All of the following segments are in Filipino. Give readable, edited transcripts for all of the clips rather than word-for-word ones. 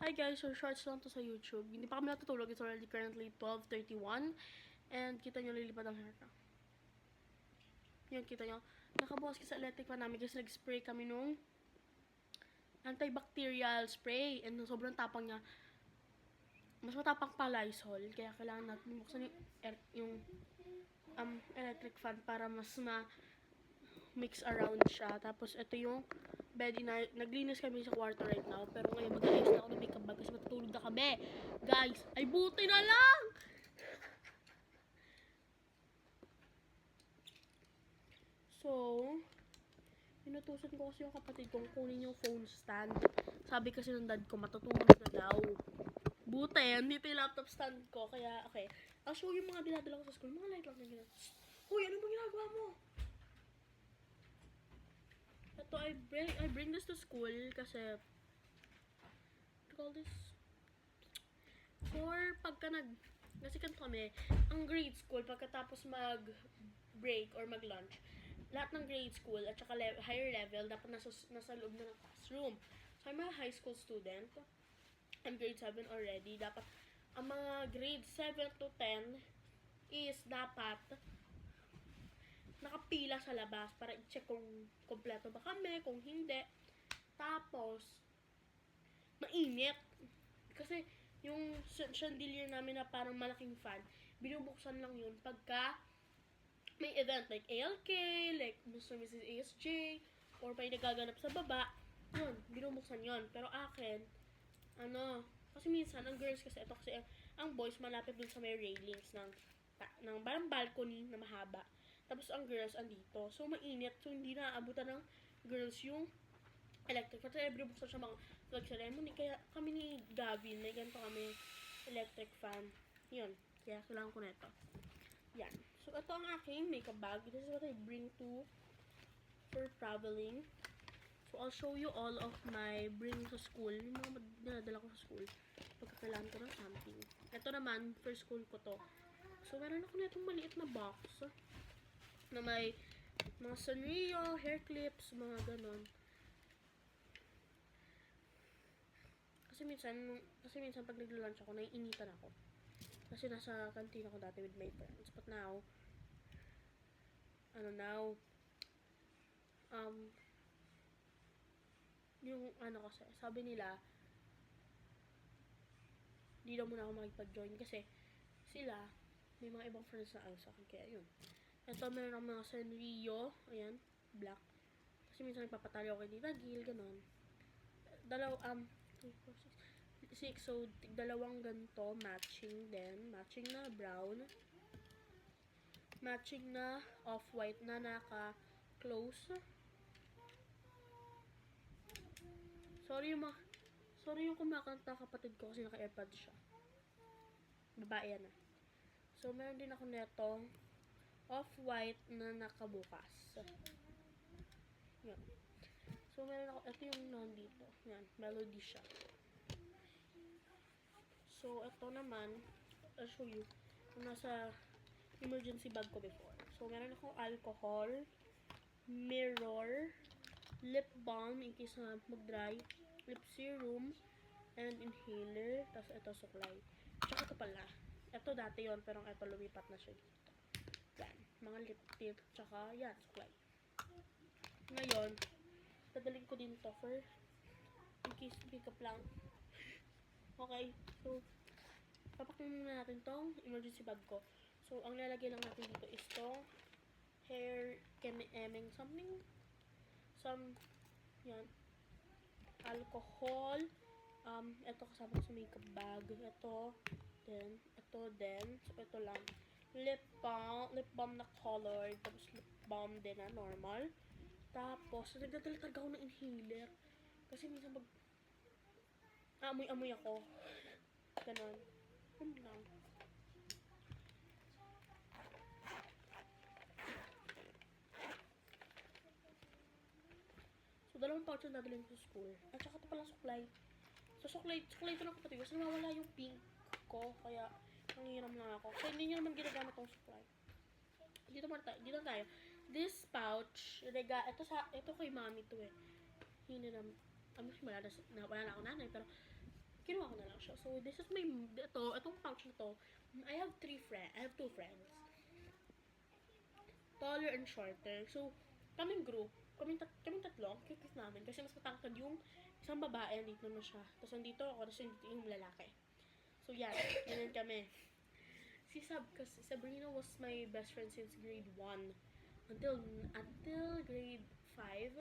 Hi guys, so shorts lang to sa YouTube. Hindi pa kami natutulog. It's already currently 12:31. And kita nyo lilipad ang hair ko. Yun, kita nyo. Nakabukas kasi sa electric fan namin kasi nag-spray kami nung antibacterial spray. And sobrang tapang niya. Mas matapang pa Lysol. Kaya kailangan natin buksan yung electric fan para mas mix around siya. Tapos ito yung bed na naglinis kami sa kwarto right now. Pero ngayon mag-ayos na ako ng makeup bag kasi matutulog na kami. Guys, ay buti na lang! So, inutusan ko kasi yung kapatid kong kunin yung phone stand. Sabi kasi ng dad ko, matutulog na daw. Buti, dito yung laptop stand ko. Kaya, okay. I'll show you mga dinadala ko sa school. Mga light lang na ginagawa. Uy, ano ba ginagawa mo? Ito, I bring this to school kasi, what do you call this? For pagka kasi kanto kami, ang grade school, pagkatapos mag-break or mag-lunch, lahat ng grade school at saka higher level, dapat nasa loob na ng classroom. So, I'm a high school student. I'm grade 7 already. Dapat, ang mga grade 7 to 10 is dapat nakapila sa labas para i-check kung kompleto ba kami, kung hindi. Tapos, mainit. Kasi, yung chandelier namin na parang malaking fan, binubuksan lang yun pagka may event like ALK, like Mr. Mrs. ASJ, or may nagaganap sa baba, yun, binubuksan yun. Pero akin, kasi minsan, ang girls kasi, ito kasi, ang boys malapit dun sa may railings ng parang balcony na mahaba. Tapos ang girls andito. So mainit. So hindi naaabutan ng girls yung electric fan. Kasi binubuksan siya mga flag ceremony. Kaya kami ni Gavin, may ganito kami electric fan. Yun. Kaya kailangan ko na ito. Yan. So ito ang aking makeup bag. This is what I bring for traveling. So I'll show you all of my bring sa school. Yung mga dinadala ko sa school. Pagkakailangan ko ng something. Ito naman, for school ko to. So meron ako na itong maliit na box. Na may mga Sanrio, hair clips, mga ganon. Kasi minsan pag nagla-lunch ako, naiinitan ako. Kasi nasa canteen ako dati with my friends. But now, yung kasi, sabi nila, di daw muna ako makipag-join kasi sila, may mga ibang friends na ayos sa akin. Kaya yun. Ito, meron akong mga Sanrio. Ayan, black. Kasi minsan nagpapatali ako kay Tita Gil, ganon. 6, so, dalawang ganito, matching din. Matching na brown. Matching na off-white na naka-close. Sorry yung kumakanta kapatid ko kasi naka-airpod siya. Babae yan ah. So, meron din ako netong off-white na nakabukas. Yan. So, meron ako, ito yung nandito. Yan, melody siya. So, ito naman, I'll show you. Nasa emergency bag ko before. So, meron akong alcohol, mirror, lip balm in case na mag-dry, lip serum, and inhaler. Tapos, ito suklay. Tsaka ito pala. Ito dati yon pero ito lumipat na siya dito. Yan. Mga lip tint. Tsaka, yan, suklay. Ngayon, dadalhin ko din to for in case pick up lang. Okay. So, papakin muna natin tong emergency bag ko. So, ang lalagay lang natin dito is tong hair eming something. Yan. Alcohol. Ito kasama ko sa makeup bag. Ito. So, ito lang. Lip balm na colored. Tapos, lip balm din na normal. Tapos, nagdadala talaga ako ng inhaler. Kasi minsan amoy-amoy ako. Ganon. Yun lang. So, dalawang pouch yung dadalhin ko sa school. At saka ito pala suklay. So, suklay ito ng kapatid ko. Kasi nawawala yung pink ko. Kaya, nangihiram lang ako. Kasi hindi nyo naman ginagamit tong suklay. Dito tayo. This pouch, ito kay mami to eh. Wala na ako nanay, pero kinuha pouch. So, this is my, itong pouch na to, I have two friends. Taller and shorter. So, kaming group, kaming tatlo, kikis namin. Kasi mas matangkad yung isang babae, dito na siya. Tapos nandito ako, tapos nandito yung lalaki. So, yan. Ganyan kami. Kasi Sabrina was my best friend since grade 1. Until grade 5.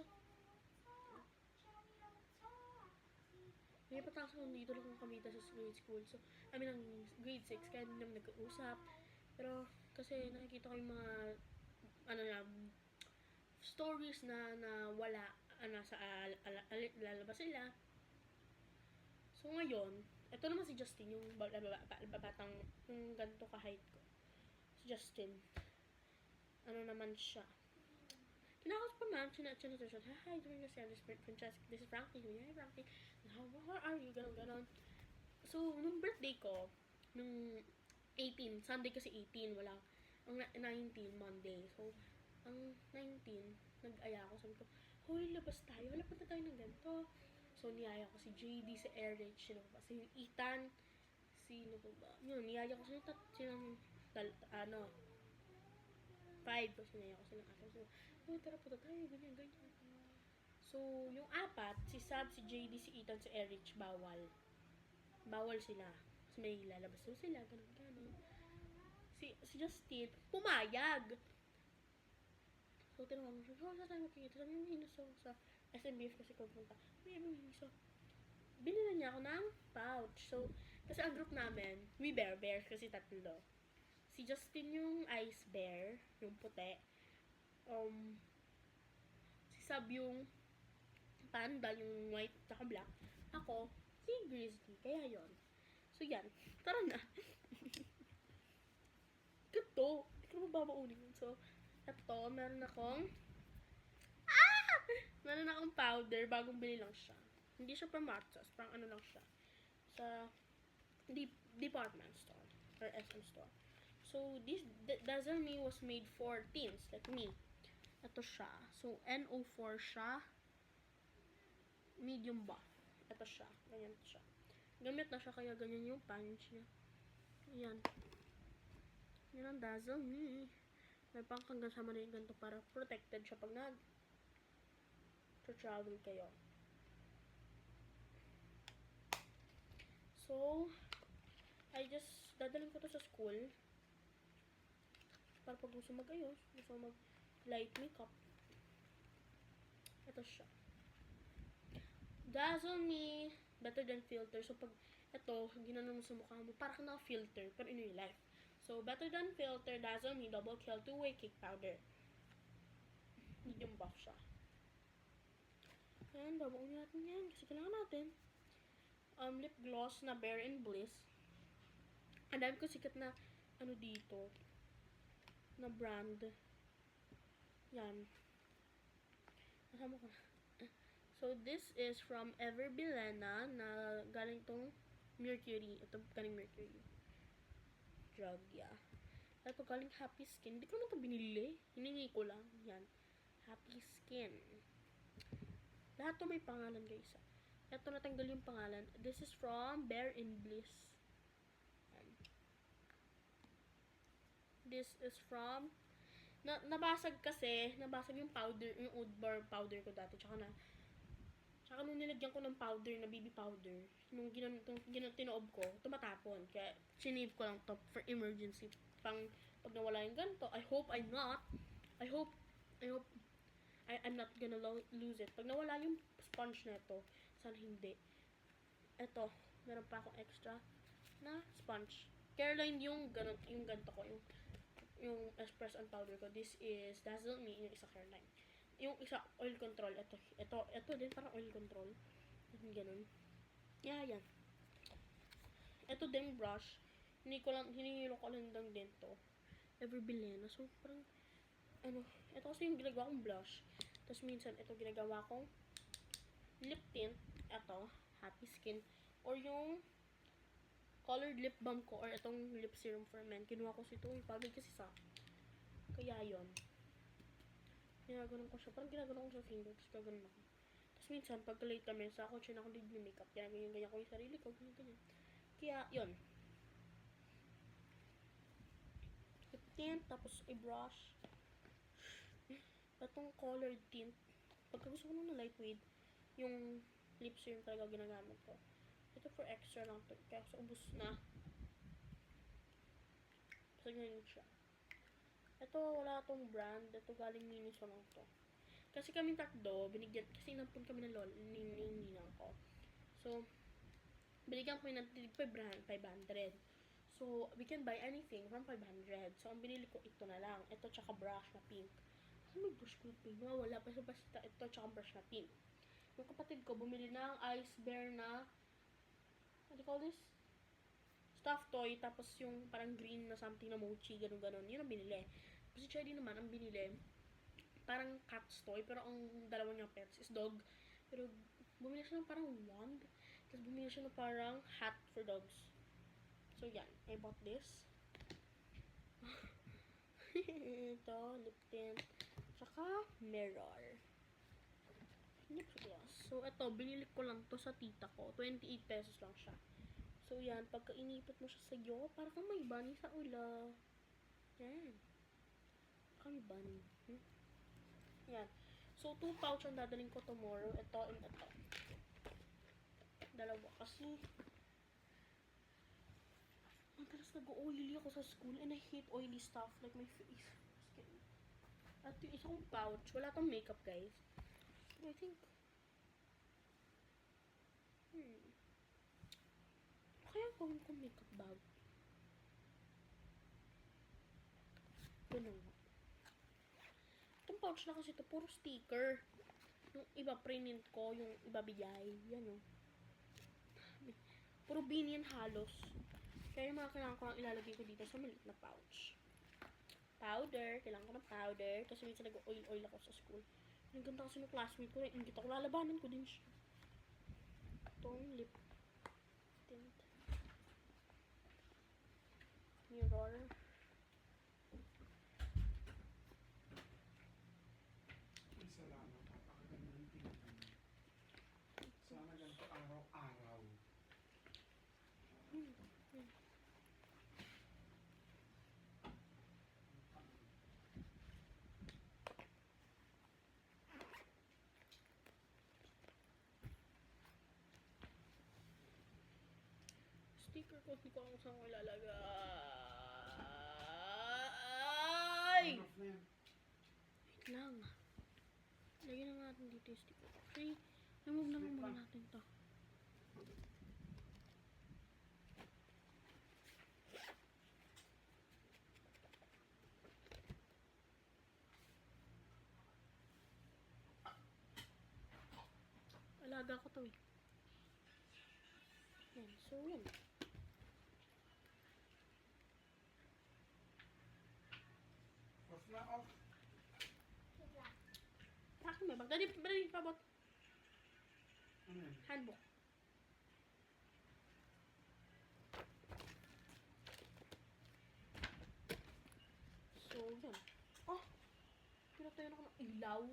May patasok nandito lang kami sa grade school. So, ng grade 6, kaya hindi naman nag-uusap. Pero, kasi nakikita ko yung mga, stories na wala, lalabas sila. So, ngayon, ito naman si Justin, yung batang, yung ganito ka-height ko. Si Justin. Naman siya. Kinakausap pa ma'am, chinat-chat. Hi, doing this, this is Frankie. Hi, Frankie. How are you? Ganon. So, nung birthday ko, nung 18, Sunday kasi 18, wala. Ang 19, Monday. So, ang 19, nag-aya ako. Sabi ko, hoy, labas tayo. Wala pa tayo ng ganito. So, niyaya ko si JD, si Eric, si Ethan, sino ko ba? Yun, niyaya ko sila, 5. Kasi niyaya ko silang apat. So, oh, tara po tayo, ganyan. So, yung apat, si Sab, si JD, si Ethan, si Eric, bawal. Bawal sila. Kasi may lalabas daw sila, ganun. Si Justin, pumayag. So, tinawag ko siya, saan tayo makikita? Sabi niya, sa SMBF kasi pupunta. So, binila niya ako ng pouch. So, kasi ang group namin, we bears kasi tatlo. Si Justin yung ice bear, yung puti. Si Sab yung panda, yung white tsaka black. Ako, si Grizzly. Kaya yon. So, yan. Tara na. Ito. Hindi ko na babaunin yun. So, ito, meron akong powder. Bagong bili lang siya. Hindi siya from Matzos. Parang lang siya. Sa department store. Or SM store. So, this Dazzle Me was made for teens, like me. Ito siya. So, NO4 siya. Medium buff. Ito siya. Ganyan siya. Gamit na siya, kaya ganyan yung punch niya. Ayan. Yan ang Dazzle Me. May pangkanggan sama na yung ganito para protected siya pag travel kayo. So, dadalhin ko to sa school. Para pag gusto mag-ayos, gusto mag-light makeup. Ito siya. Dazzle Me, better than filter. So, pag ito, ginanon mo sa mukha mo, parang naka-filter, pero in real life. So, better than filter, Dazzle Me, double kill, 2-way cake powder. Medium buff siya. Ayan, babaon natin yan, kasi kailangan natin. Lip gloss na Bare and Bliss. Ang dami ko sikat na, dito, na brand. Yan. Nasama ko na. So, this is from Everbilena na galing tong Mercury. Ito galing Mercury. Drug, yeah. Ito galing Happy Skin. Hindi ko naman ito binili. Hiningi ko lang. Yan. Happy Skin. Lahat to may pangalan, guys. Ito natanggal yung pangalan. This is from Bare and Bliss. Yan. This is from nabasag yung powder, yung oud bar powder ko dati. Tsaka nung nilagyan ko ng powder, na baby powder, nung tinoob ko, tumatapon. Kaya, sinave ko lang to for emergency. Pag nawala yung ganito, I hope I'm not gonna lose it. Pag nawala yung sponge na ito, sana hindi. Ito, meron pa akong extra na sponge. Caroline yung ganito ko, yung espresso and powder ko. This is Dazzle Me, yung isa Caroline. Yung isa oil control, ito din parang oil control. Ganun. Yan. Ito din brush. Hinihilo ko lang din to. Everbilena. So parang ito kasi yung ginagawa kong blush. Tapos minsan ito ginagawa kong lip tint. Ito, Happy Skin. Or yung colored lip balm ko, or itong lip serum for men. Kinuha ko ito, ipagod kasi sa. Kaya yon. Ginaganon ko siya. Parang ginaganon ko sa fingers. Gaganon ako. Tapos minsan, pag late kami, sa ako siya na ako nag-makeup. Ganyan ko yung sarili ko. Ganyan. Kaya, yun. Lip tint, tapos i-brush. Itong colored tint. Pagka gusto ko nung na lightweight, yung lips yung talaga ginagamit ko. Ito for extra lang to. Kaya sa ubus na. So, ganyan siya. Ito, wala tong brand. Ito, galing Miniso lang to. Kasi kami tatlo, binigyan, kasi inampun kami ng ninang ko. So, binigyan kami ng 500. So, we can buy anything from 500. So, ang binili ko, ito na lang. Ito, tsaka brush na pink. Kasi may brush ko na pink. Wala pa. So, basta ito, tsaka brush na pink. Yung kapatid ko, bumili ng Ice Bear na, what do you call this? Stuffed toy. Tapos yung parang green na something na mochi, ganun-ganon. Yun ang binili. Kasi Chedi naman, ang binili, parang cat's toy. Pero ang dalawa niyang pets is dog. Pero, bumili siya ng parang wand. Tapos bumili siya ng parang hat for dogs. So, yan. I bought this. Ito, lip tint. Tsaka, mirror. Lip gloss. So, ito, binili ko lang to sa tita ko. 28 pesos lang siya. So, yan. Pagka inipit mo siya sa iyo, parang kang may bunny sa ula. Yan. Parang may bunny. Yan. So, 2 pouch ang dadaling ko tomorrow. Ito and ito. Dalawa. Kasi, madalas nag-oily ako sa school and I hate oily stuff like my face. At yung isang pouch, wala tong makeup guys. I think, kaya gawin ko makeup bag. Ganun. Itong pouch na kasi ito, puro sticker. Yung iba print ko, yung iba bigay. Yan o. Puro beanie yan halos. Kaya yung mga kailangan ko lang ilalagay ko dito sa maliit na pouch. Powder. Kailangan ko ng powder. Kasi minsan nag-oil ako sa school. Ang ganda kasi ng classmate ko. Ingit ako. Lalabanan ko din siya. Itong lip tint. Mirror. Salamat. Napakaganda ng tingnan. Sana ganito araw-araw. Sticker ko. Hindi ko alam kung saan ko ilalagay. Enough na yan. Wait lang. Lagyan naman natin dito yung sticker. Actually, remove naman muna natin to. Alaga ko to eh. Yan. So, yan. Off na off. Akin may bag. Dali pabot. Ano yan? Handbook. So, yan. Oh! Pinatayan ako ng ilaw.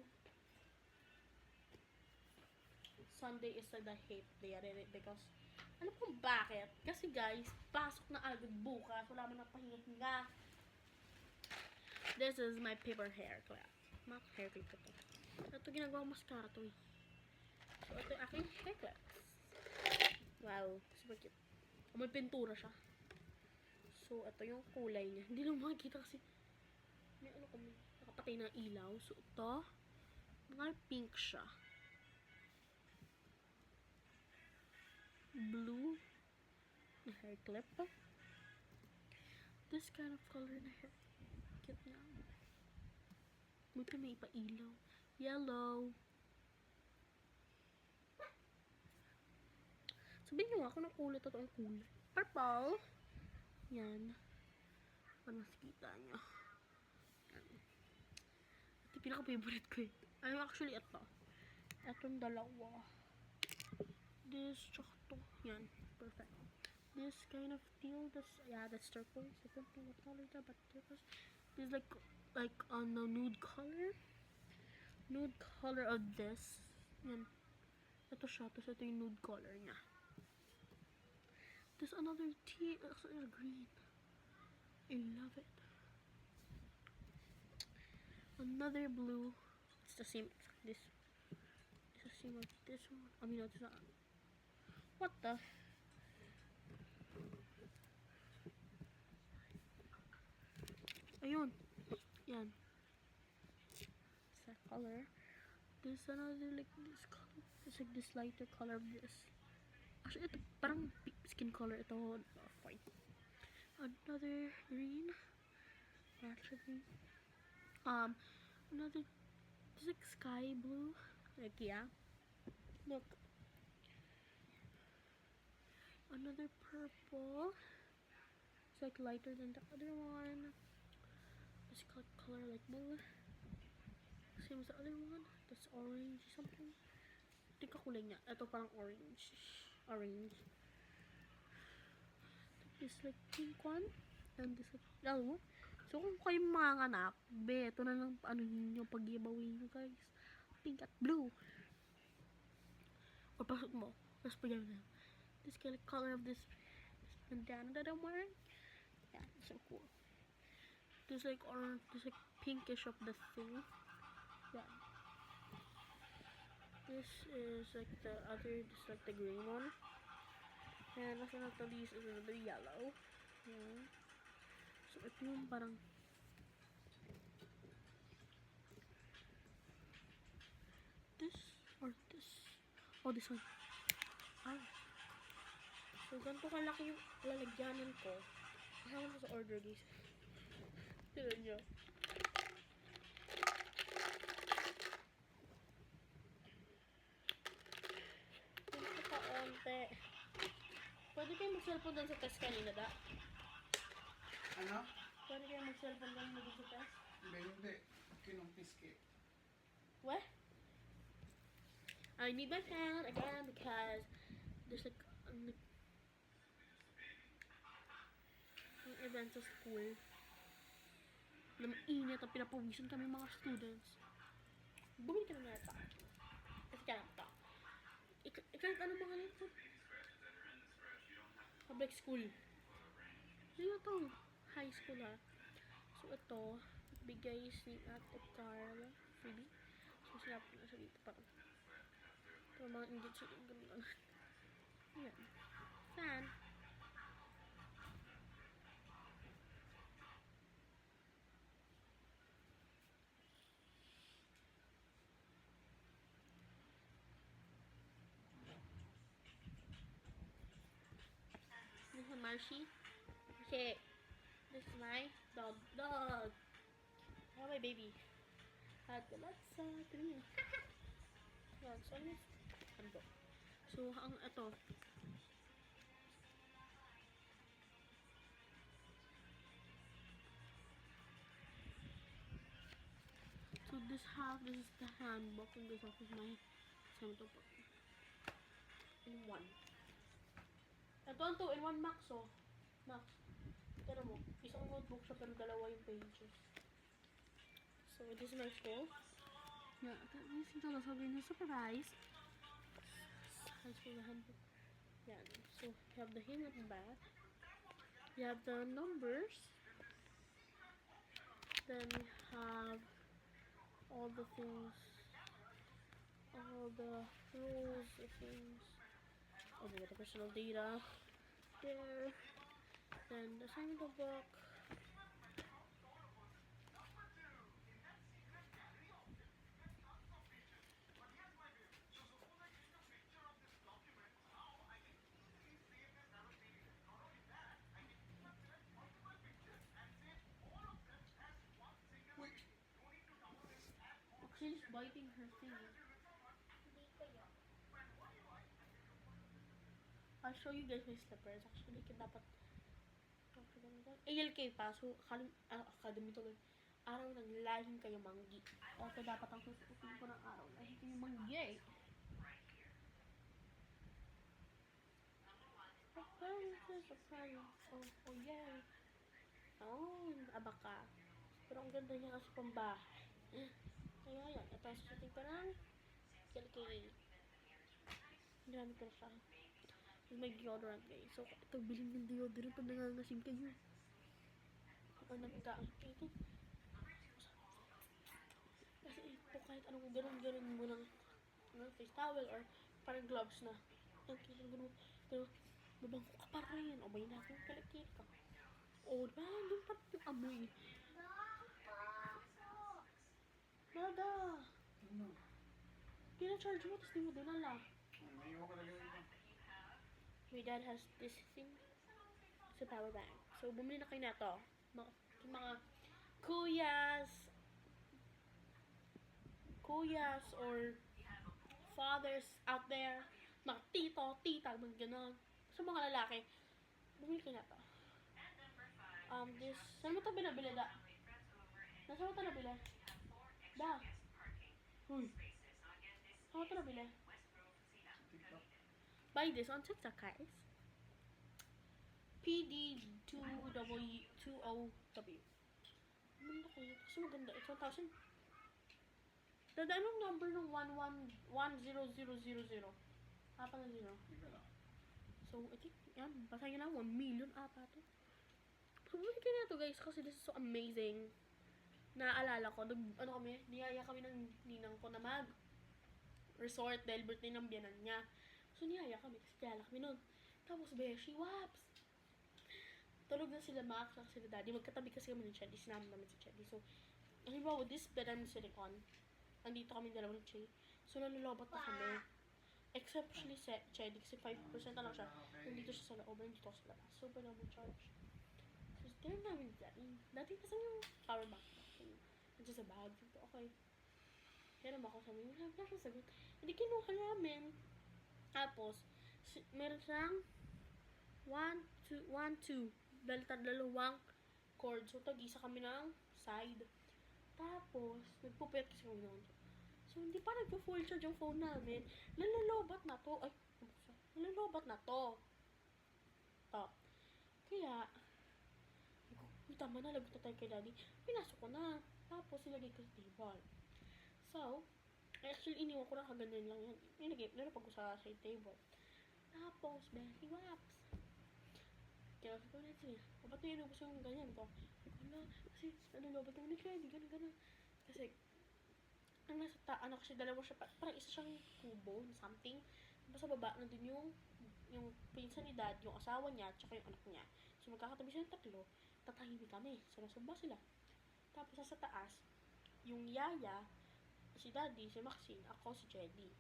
Sunday is the hate day because ano kung bakit? Kasi guys, pasok na agad bukas. Wala man ng pahinga. This is my paper hair clip. Not hair clip ito. Ito ginagawa mascara to eh. So, ito yung aking hair clips. Wow, super cute. May pintura siya. So, ito yung kulay niya. Hindi lang makikita kasi may ano kami, nakapatay na ilaw. So, ito, mga pink siya. Blue na hair clip. This kind of color na hair. Cute na. Buti may ipailaw. Yellow. Sabihin nyo ako ng kulay. Totoong kulay. Purple. Yan. Para masikita nyo. Yan. Ito yung pinaka-favorite ko eh. Ano actually ito. Itong dalawa. This, tsaka to. Yan. Perfect. This kind of teal. That's turquoise. I don't know what color that, but turquoise. This is like on the nude color. Nude color of this. Yan. Ito siya. Tapos ito yung nude color niya. There's another tea. It's green. I love it. Another blue. It's the same. This. It's the same as this one. I mean, no, it's not. What the? Ayun. Yan. It's that color. There's another like this color. It's like this lighter color of this. Actually, ito parang skin color. Ito white. Another green. Actually, another. It's like sky blue. Like yeah. Look. Another purple. It's like lighter than the other one. This color like blue. Same as the other one. That's orange something. Tingka kulay niya. Ito parang orange. Orange. This like pink one. And this like yellow. So kung kayo mga anak, ito na lang ano ninyo pag-giveaway nyo guys. Pink at blue. Or pasok mo. Tapos pag this color of this bandana that I'm wearing. Yeah, it's so cool. There's like orange, there's like pinkish of the thing. Yeah. This is like the other, this is like the green one. And last but not the least is another yellow. Yeah. So ito yung parang this or this. Oh, this one. Ah. So ganito kalaki yung lalagyanan ko. Kasama ko sa order guys. Tignan nyo. Ito pa onte. Pwede kayo mag-cellphone doon sa test kanina da? Ano? Pwede kayo mag-cellphone doon sa test? Hindi. Kinumpis ka. What? I need my fan again because there's like an event sa school. Na mainit at pinapawisan kami mga students. Bumili ka na nata. Kasi ka na ito. Ikaw ano mga nito? Public school. Sino to? High school ha. So ito, bigay ni Ate Carla. Freebie. So sinap ko na siya dito parang. Ito mga ingit siya yung gano'n. Ayan. Fan. This is Marcy. Okay. This is my dog. Oh, my baby. At let's tingin. Yan, so ano? So, ang ito. So, this is the handbook, and this half is my sample book. In one. Ito ang 2-in-1 max, oh. Max. Pero mo, isang notebook siya, pero dalawa yung pages. So, this is my school. Yeah, this is the sabi niya supervise. High school handbook. Yeah, so you have the hymn at the back. You have the numbers. Then we have all the things, all the rules, the things. Oh, we got the personal data there. Then the assignment book. She's biting her finger. I'll show you guys my slippers. Actually, dapat ALK pa. So, academy tuloy. Araw ng lahing kayo manggi. O, ito dapat ang susukutin ko ng araw. Lahing kayo manggi. Oh, yay. Oh, abaka. Pero ang ganda niya kasi pambahay. Kaya yan, ito susutin ko ng KLK. Ginamit ko na siya. May deodorant guys. So, ito, bilhin ng deodorant pag nangangasim kayo. Ang ito. Kasi ito, kahit anong ganun mo ng face towel or parang gloves na. Okay, ganun. Babangko ka pa rin. O, may nakong kalakit ka. O, diba? Doon pa yung amoy. Nada. Ano? Kina-charge mo, tapos di mo dinala. May iwan ko lagay ito. My dad has this thing. It's a power bank. So, bumili na kayo na to. Mga kuyas or fathers out there, mga tito, tita, mga ganon. Sa mga lalaki, bumili kayo na to. Saan mo ito binabili, da? Nasaan mo ito nabili? Da? Uy. Saan mo ito nabili? TikTok. Buy this on TikTok, guys. PD20W. Ano kayo? Kasi maganda. It's 1,000. Anong number ng 10000? Apa na 0. Hindi lang. So, I think, yan. Basahin na 1 million ata to. So, bumili kayo na to, guys. Kasi this is so amazing. Naaalala ko, niyaya kami ng ninang ko na resort dahil birthday ng biyanan niya. So, niyaya kami kasi kilala kami nun. Tapos, beshi, waps! Tulog na sila Max at sila Daddy. Magkatabi kasi kami ng Cheddy. Sinama namin si Cheddy. So, halimbawa, this bed I'm sitting on, andito kami dalawa ng Che. So, nalulobot na kami. Except actually Cheddy kasi 5% na lang siya. Nandito siya sa loob, nandito ako sa labas. So, pwede mo charge. So, tinag namin Daddy. Dati kasi yung power bank. Nandiyan sa bag. So, okay. Kaya naman ako sabi, wala siya sagot. Hindi kinuha namin. Tapos, meron siyang 1, 2. Dalawang cord. So, tag-isa kami ng side. Tapos, nagpupuyat kasi kami noon. So, hindi pa nagpo-full charge yung phone namin. Nalalobat na to. Ay, nalalobat na to. To. Kaya, tama na, lagot na tayo kay Daddy. Pinasok ko na. Tapos, nilagay ko sa table. So, actually, iniwan ko na kaganan lang yan. Nilapag ko sa side table. Tapos, Betty Waps. Kaya ko na siya. O, ba't na inubos yung ganyan ko? Wala, kasi nalolobat naman ni Freddy, gano'n. Kasi, ang nasa ano kasi dalawa siya, parang isa siyang kubo, something. Tapos sa baba, nandun yung pinsan ni Dad, yung asawa niya, tsaka yung anak niya. So, magkakatabi silang tatlo, tatahimik kami. So, nasumba sila. Tapos, sa taas, yung yaya, si Daddy, si Maxine, ako, si Jeddy.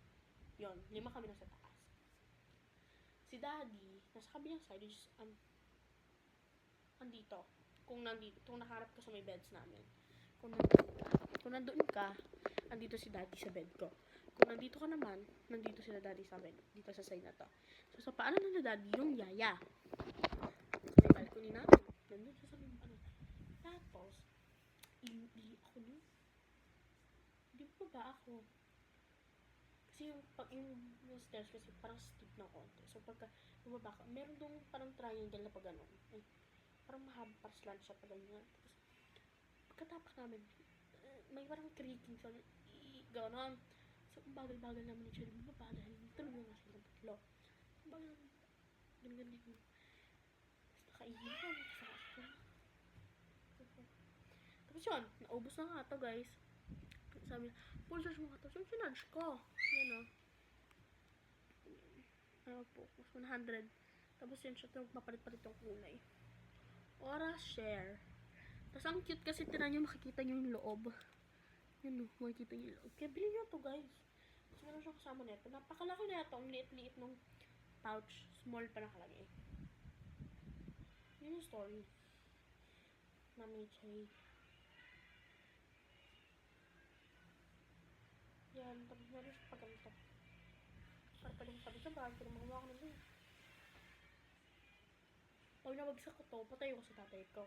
Yon, 5 kami nasa taas. Si Daddy, nasa kabilang side, is, andito. Kung nakaharap ka sa may beds namin. Kung nandoon ka, andito si Daddy sa bed ko. Kung nandito ka naman, nandito sila Daddy sa bed. Dito sa side na to. So, sa paanan na Daddy, yung yaya. Sa may balcony namin. Nandun siya sa may Tapos, hindi ako nun. Hindi pa ba ako? Kasi yung stairs kasi parang steep na konti. So, pagka bumaba ka, meron dong parang triangle na pag gano'n. Parang mahaba, parang slant siya pa ganyan. Tapos, pagkatapak namin, may parang creaking sa gano'n. So, ang bagal-bagal namin ni Cherry bumaba dahil tulog na nga silang tatlo. Ang bagal, ganyan. Tapos, nakaihim ka, tapos yun, naubos na nga to guys. Sabi niya, full charge mo ka to. So, sinarge ko. Yan o. Focus, 100. Tapos yun siya, mapalit-palit yung kulay. Oras share. Tapos ang cute kasi tinan nyo, makikita nyo yung loob. Yan o, makikita nyo yung loob. Kaya bilhin nyo to guys. Tapos meron siya kasama neto. Napakalaki na ito. Ang liit-liit nung pouch. Small pa nakalagay. Yun yung story. Mami Chay. Yan. Tapos meron siya pagkanto. Para pa rin sabi sa bag. Pero makuha ko na doon. Pag nabagsak ko to, patayo ko sa tatay ko.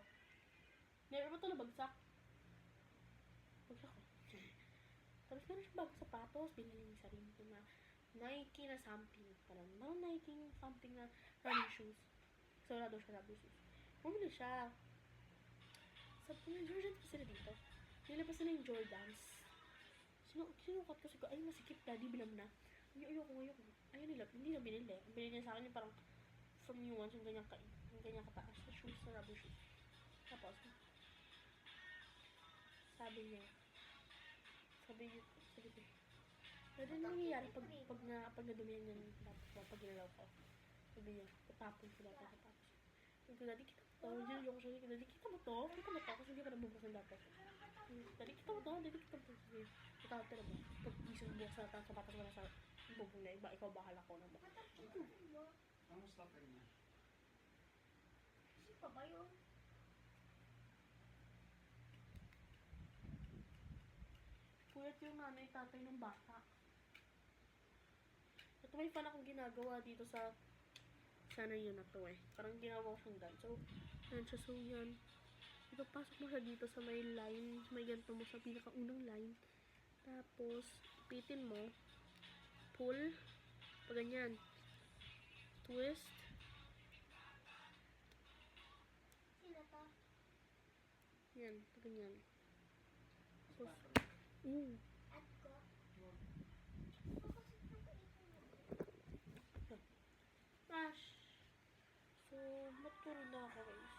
Meron ba ito nabagsak? Bagsak ko. Tapos meron siya bagong sapatos. Binili niya sarili ko na Nike na something. Parang Nike something na running shoes. So, wala daw siya rubber shoes. Bumili siya. Sabi ko, may Jordan pa sila dito. Nilabas na yung Jordans. Sinukat ko. Ay, masikip daddy, bilam na. Ayoko. Ayun nila, hindi na binili. Binili niya sa akin yung parang from nuance, yung ganyang kataas na shoes, na rubber shoes. Tapos, sabi niya, sabi niya, ano nangyayari pag nadumihan yan, pag ginalaw ko? Sabi niya, tatapon ko dapat sa tapos. Sabi ko, Daddy, kita mo to? Diyan ko siya, Daddy, kita mo to? Kita mo to? Kasi hindi ka nabubukas ng dapat. Daddy, kita mo to? Daddy, kita mo to? Sabi niya, tatapon ka naman. Pag isang bukas na sa sapatos mo na sa bubong na iba, ikaw bahala ko naman. Ano stopper niya? Kasi pa ba yun? Puyat yung nanay, tatay ng bata. Ito may fan akong ginagawa dito sa sana yun na to eh. Parang ginawa ko siyang dance. So, yan siya. So, yan. Ipapasok mo siya dito sa may line. May ganito mo sa pinakaunang line. Tapos, pitin mo. Pull. Pag ganyan. Twist. Sino to? Yan. Pag ganyan. So, At ko? Gosh. So, maturo na ako guys.